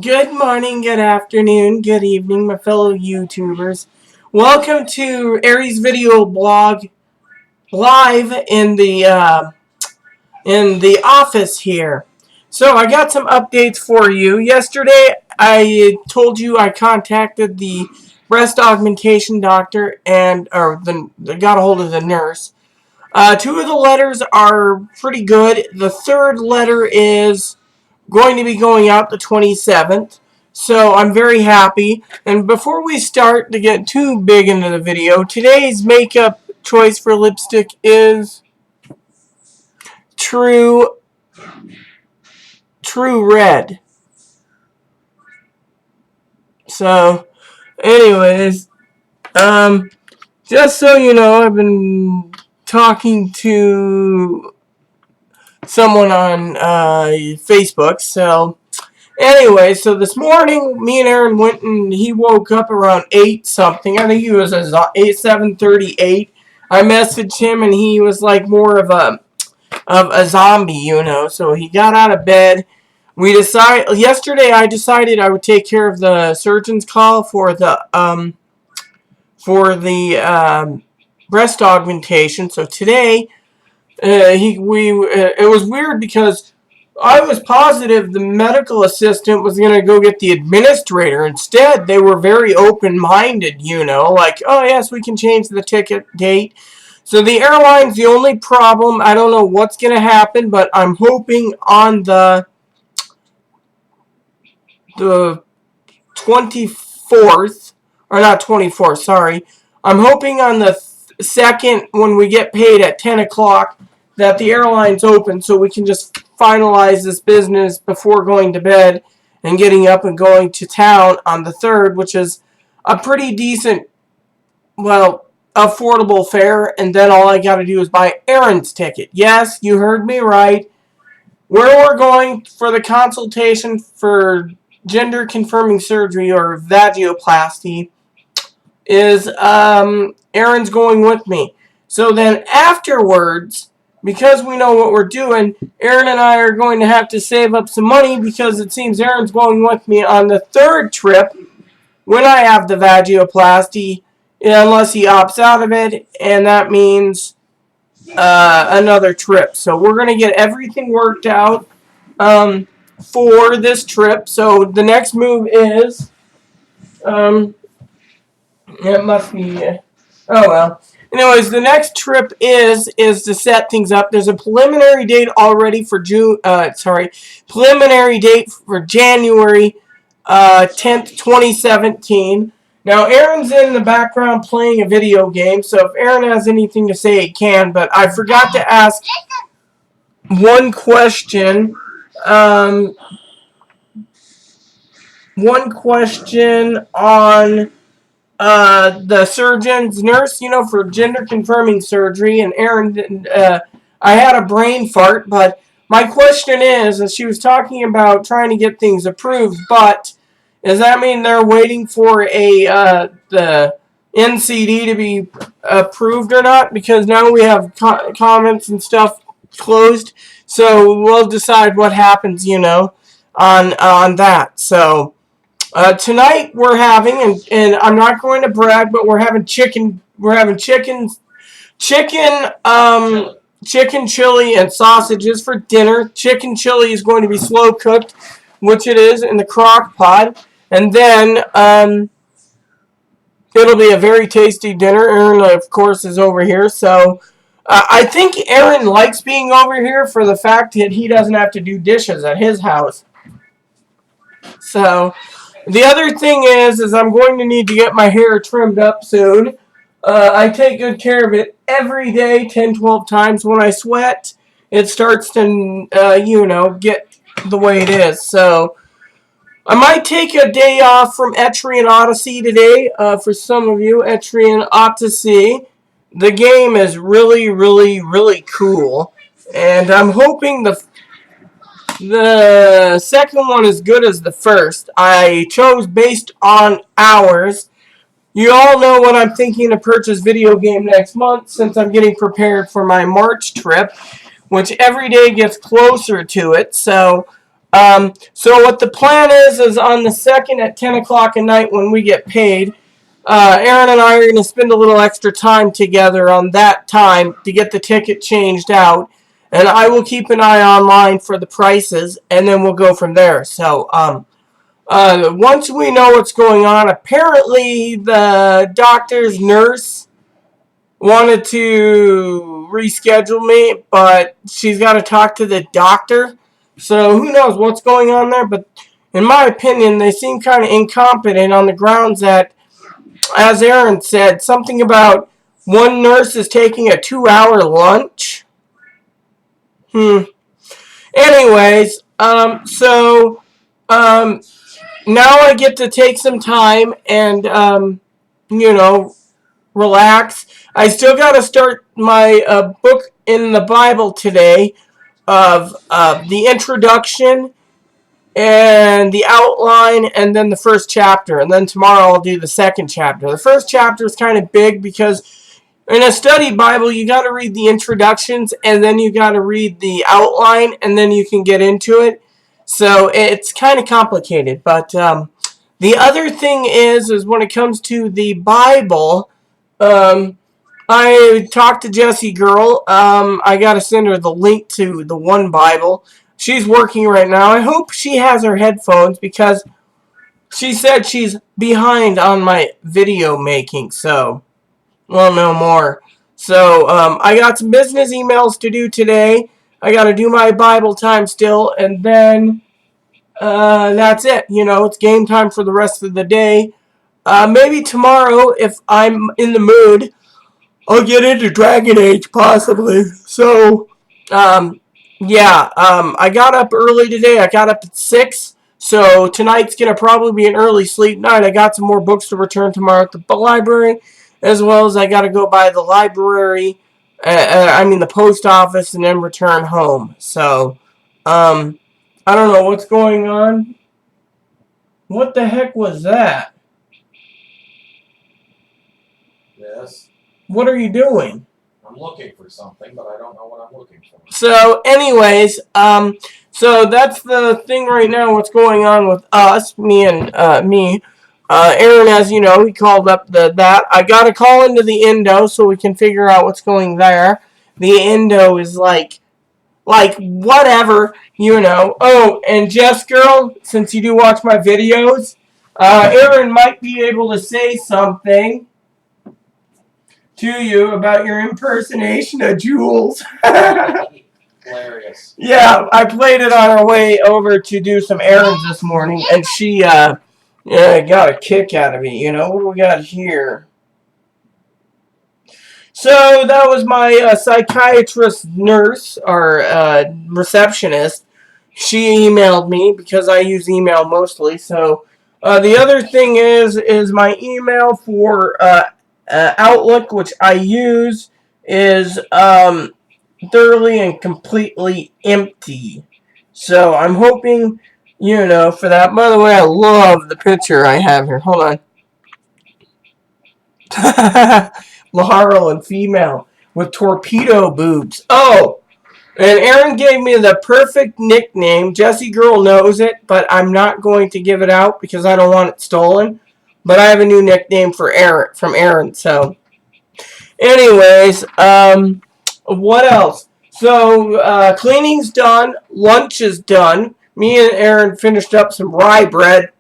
Good morning, good afternoon, good evening, my fellow YouTubers. Welcome to Aries Video Blog live in the office here. So I got some updates for you. Yesterday I told you I contacted the breast augmentation doctor and got a hold of the nurse. Two of the letters are pretty good. The third letter is going to be going out the 27th. So I'm very happy. And before we start to get too big into the video, today's makeup choice for lipstick is True Red. So, anyways, just so you know, I've been talking to someone on Facebook. So, anyway, so this morning, me and Aaron went and he woke up around 8 something. I think he was 7:38. I messaged him and he was like more of a zombie, you know. So he got out of bed. Yesterday I decided I would take care of the surgeon's call for the breast augmentation. So today it was weird because I was positive the medical assistant was going to go get the administrator. Instead, they were very open-minded, you know, like, oh, yes, we can change the ticket date. So the airline's the only problem. I don't know what's going to happen, but I'm hoping on the 24th, or not 24th, sorry. I'm hoping on the 2nd, when we get paid at 10 o'clock, that the airline's open so we can just finalize this business before going to bed and getting up and going to town on the 3rd, which is a pretty decent, well, affordable fare, and then all I got to do is buy errands ticket. Yes, you heard me right. Where we're going for the consultation for gender confirming surgery or vagioplasty is Erin's going with me. So then afterwards, because we know what we're doing, Erin and I are going to have to save up some money because it seems Erin's going with me on the 3rd trip when I have the vagioplasty, unless he opts out of it, and that means another trip. So we're going to get everything worked out for this trip. So the next move is, it must be, oh well. Anyways, the next trip is to set things up. There's a preliminary date already for preliminary date for January 10th, 2017. Now, Erin's in the background playing a video game, so if Erin has anything to say, he can, but I forgot to ask one question. One question on the surgeon's nurse, you know, for gender confirming surgery, and Erin, I had a brain fart, but my question is she was talking about trying to get things approved, but does that mean they're waiting for the NCD to be approved or not? Because now we have comments and stuff closed, so we'll decide what happens, you know, on that. So tonight we're having, and I'm not going to brag, but we're having chicken. We're having chicken chili and sausages for dinner. Chicken chili is going to be slow cooked, which it is in the crock pot, and then it'll be a very tasty dinner. Erin, of course, is over here, so I think Erin likes being over here for the fact that he doesn't have to do dishes at his house. So the other thing is I'm going to need to get my hair trimmed up soon. I take good care of it every day, 10, 12 times. When I sweat, it starts to, you know, get the way it is. So I might take a day off from Etrian Odyssey today. For some of you, Etrian Odyssey. The game is really, really, really cool. And I'm hoping the second one is good as the first. I chose based on hours. You all know what I'm thinking to purchase video game next month since I'm getting prepared for my March trip, which every day gets closer to it. So So what the plan is on the 2nd at 10 o'clock at night when we get paid, Erin and I are going to spend a little extra time together on that time to get the ticket changed out. And I will keep an eye online for the prices, and then we'll go from there. So, once we know what's going on, apparently the doctor's nurse wanted to reschedule me, but she's got to talk to the doctor. So who knows what's going on there, but in my opinion, they seem kind of incompetent on the grounds that, as Erin said, something about one nurse is taking a 2-hour lunch. Anyways, now I get to take some time and, relax. I still got to start my book in the Bible today of the introduction and the outline and then the first chapter. And then tomorrow I'll do the second chapter. The first chapter is kind of big because in a study Bible, you got to read the introductions and then you got to read the outline and then you can get into it. So it's kind of complicated. But the other thing is when it comes to the Bible, I talked to Jessie Girl. I got to send her the link to the One Bible. She's working right now. I hope she has her headphones because she said she's behind on my video making. So we'll know more. So I got some business emails to do today. I got to do my Bible time still. And then that's it. It's game time for the rest of the day. Maybe tomorrow, if I'm in the mood, I'll get into Dragon Age, possibly. So, I got up early today. I got up at 6. So, tonight's going to probably be an early sleep night. I got some more books to return tomorrow at the library, as well as I got to go by the library, the post office, and then return home. So, I don't know what's going on. What the heck was that? Yes. What are you doing? I'm looking for something, but I don't know what I'm looking for. So, anyways, so that's the thing right now. What's going on with us, me and me? Erin, as you know, he called up that. I got to call into the endo so we can figure out what's going there. The endo is like whatever, Oh, and Jess Girl, since you do watch my videos, Erin might be able to say something to you about your impersonation of Jules. Hilarious. Yeah, I played it on our way over to do some errands this morning, and she got a kick out of me. What do we got here? So that was my psychiatrist nurse, or receptionist. She emailed me because I use email mostly. So the other thing is my email for Outlook, which I use, is thoroughly and completely empty. So I'm hoping, for that. By the way, I love the picture I have here. Hold on. Laharl and female with torpedo boobs. Oh, and Erin gave me the perfect nickname. Jessie Girl knows it, but I'm not going to give it out because I don't want it stolen. But I have a new nickname for Erin from Erin. So, anyways, what else? So, cleaning's done. Lunch is done. Me and Erin finished up some rye bread.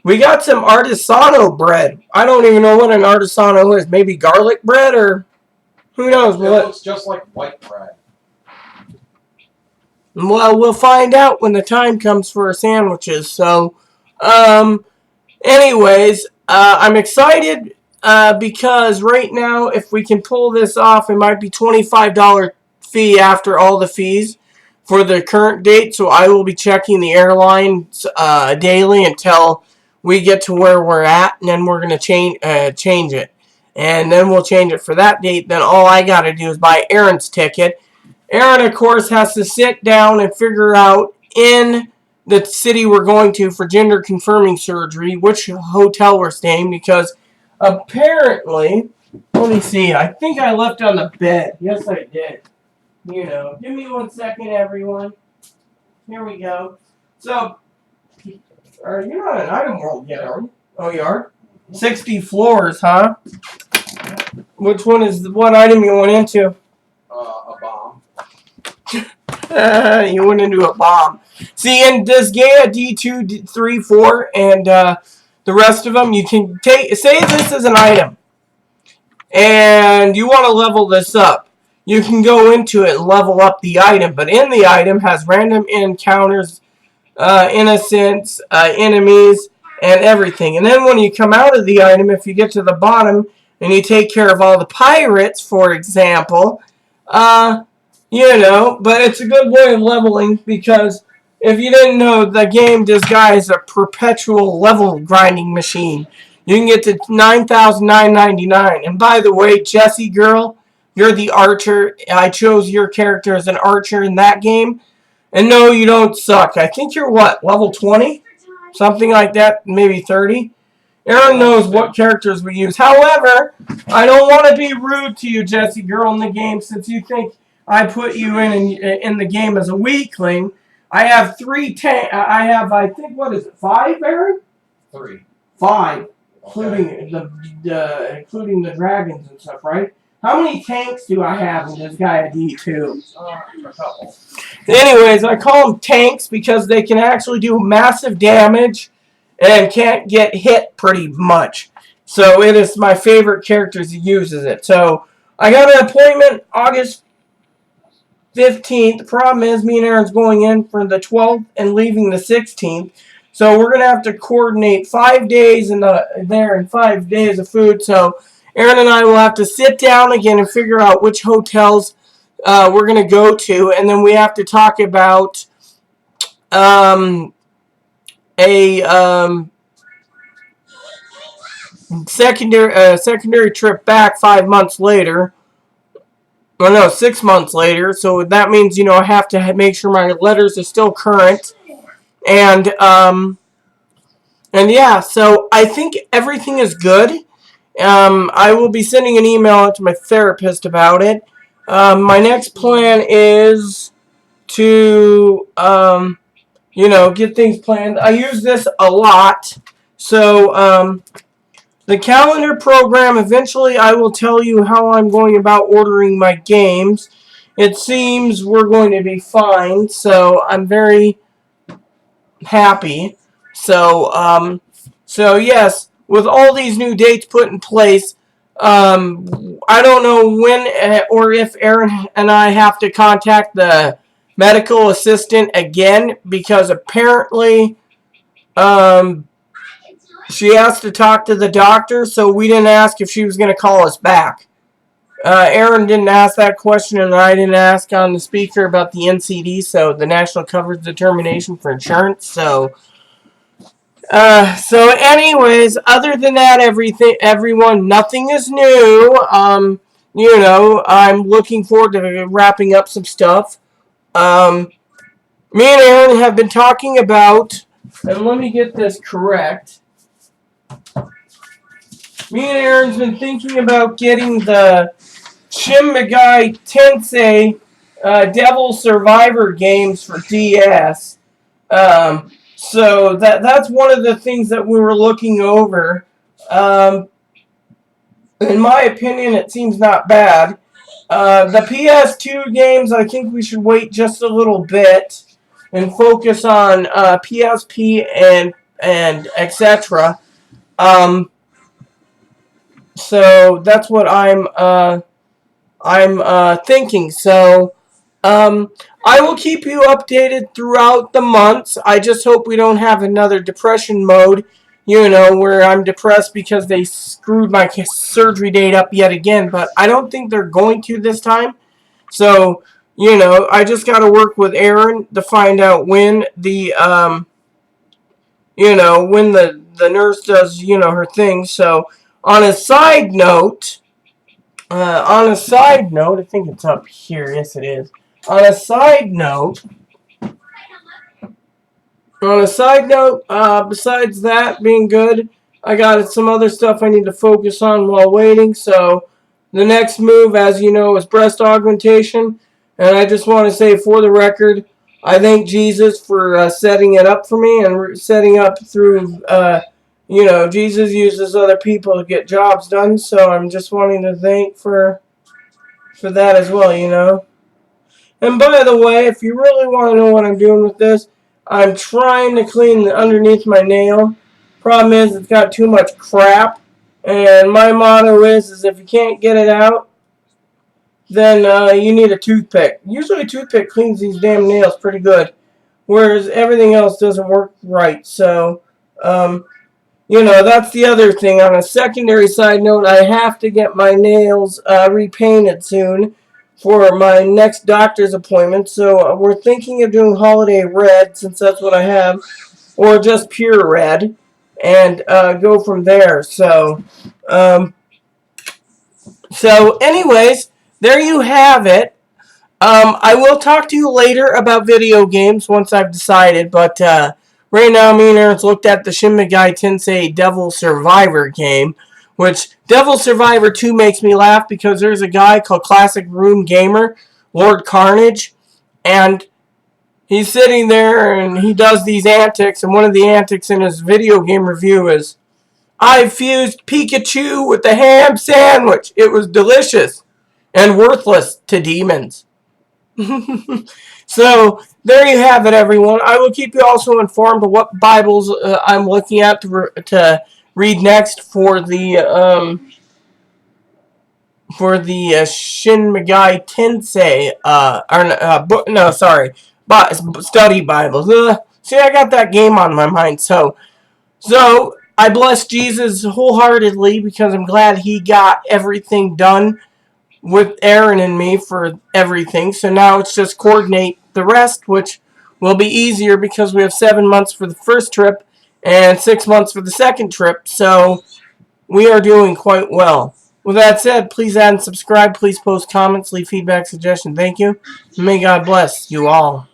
We got some artisano bread. I don't even know what an artisano is. Maybe garlic bread or who knows It what. looks just like white bread. Well, we'll find out when the time comes for our sandwiches. So, anyways, I'm excited because right now, if we can pull this off, it might be $25 fee after all the fees for the current date. So I will be checking the airlines daily until we get to where we're at, and then we're going to change it. And then we'll change it for that date. Then all I got to do is buy Erin's ticket. Erin, of course, has to sit down and figure out in the city we're going to for gender confirming surgery which hotel we're staying, because apparently, let me see, I think I left on the bed. Yes, I did. Give me 1 second, everyone. Here we go. So, you're not an item world yet, are you? Oh, you are? 60 floors, huh? Which one is what item you went into? A bomb. You went into a bomb. See, in this Gaia D2, D3, 4, and the rest of them, you can take. Say this is an item, and you want to level this up. You can go into it and level up the item, but in the item has random encounters, innocents, enemies, and everything. And then when you come out of the item, if you get to the bottom and you take care of all the pirates, for example, but it's a good way of leveling because if you didn't know, the game, this guy is a perpetual level grinding machine. You can get to 9,999. And by the way, Jessie girl, you're the archer. I chose your character as an archer in that game. And no, you don't suck. I think you're what, level 20? Something like that, maybe 30. Erin knows what characters we use. However, I don't want to be rude to you, Jessie girl, in the game since you think I put you in the game as a weakling. I have I think, what is it, 5, Erin? 3. 5, Okay. including the dragons and stuff, right? How many tanks do I have in this Gaia D2? A couple. Anyways, I call them tanks because they can actually do massive damage and can't get hit pretty much. So it is my favorite character who uses it. So I got an appointment August 15th. The problem is me and Erin's going in for the 12th and leaving the 16th. So we're going to have to coordinate 5 days there and 5 days of food. So Erin and I will have to sit down again and figure out which hotels we're going to go to. And then we have to talk about a secondary trip back 5 months later. Or no, 6 months later. So that means, I have to make sure my letters are still current. And yeah, so I think everything is good. I will be sending an email out to my therapist about it. My next plan is to, get things planned. I use this a lot. So, the calendar program, eventually I will tell you how I'm going about ordering my games. It seems we're going to be fine, so I'm very happy. So yes, with all these new dates put in place, I don't know when or if Erin and I have to contact the medical assistant again because apparently she has to talk to the doctor, so we didn't ask if she was going to call us back. Erin didn't ask that question, and I didn't ask on the speaker about the NCD, so the National Coverage Determination for Insurance. So anyways, other than that, everyone, nothing is new. I'm looking forward to wrapping up some stuff. Me and Erin have been talking about, and let me get this correct. Me and Erin's been thinking about getting the Shin Megami Tensei Devil Survivor games for DS. So that's one of the things that we were looking over. In my opinion, it seems not bad. The PS2 games, I think we should wait just a little bit and focus on PSP and etc. So that's what I'm thinking. So I will keep you updated throughout the months. I just hope we don't have another depression mode, where I'm depressed because they screwed my surgery date up yet again. But I don't think they're going to this time. So, I just got to work with Erin to find out when when the nurse does, her thing. So, on a side note, I think it's up here. Yes, it is. On a side note, besides that being good, I got some other stuff I need to focus on while waiting. So the next move, as you know, is breast augmentation. And I just want to say for the record, I thank Jesus for setting it up for me and setting up through, Jesus uses other people to get jobs done. So I'm just wanting to thank for that as well. And by the way, if you really want to know what I'm doing with this, I'm trying to clean underneath my nail. Problem is, it's got too much crap. And my motto is if you can't get it out, then you need a toothpick. Usually a toothpick cleans these damn nails pretty good, whereas everything else doesn't work right. So, that's the other thing. On a secondary side note, I have to get my nails repainted soon for my next doctor's appointment. So we're thinking of doing holiday red, since that's what I have, or just pure red, and go from there. Anyways, there you have it. I will talk to you later about video games once I've decided, but right now me and Aaron's looked at the Shin Megami Tensei Devil Survivor game, which Devil Survivor 2 makes me laugh because there's a guy called Classic Room Gamer, Lord Carnage, and he's sitting there and he does these antics, and one of the antics in his video game review is, I fused Pikachu with the ham sandwich. It was delicious and worthless to demons. So there you have it, everyone. I will keep you also informed of what Bibles I'm looking at to read next for the Shin Megami Tensei study Bibles. See, I got that game on my mind. So I bless Jesus wholeheartedly because I'm glad he got everything done with Erin and me for everything. So now it's just coordinate the rest, which will be easier because we have 7 months for the first trip and 6 months for the second trip. So we are doing quite well. With that said, please add and subscribe. Please post comments, leave feedback, suggestions. Thank you. May God bless you all.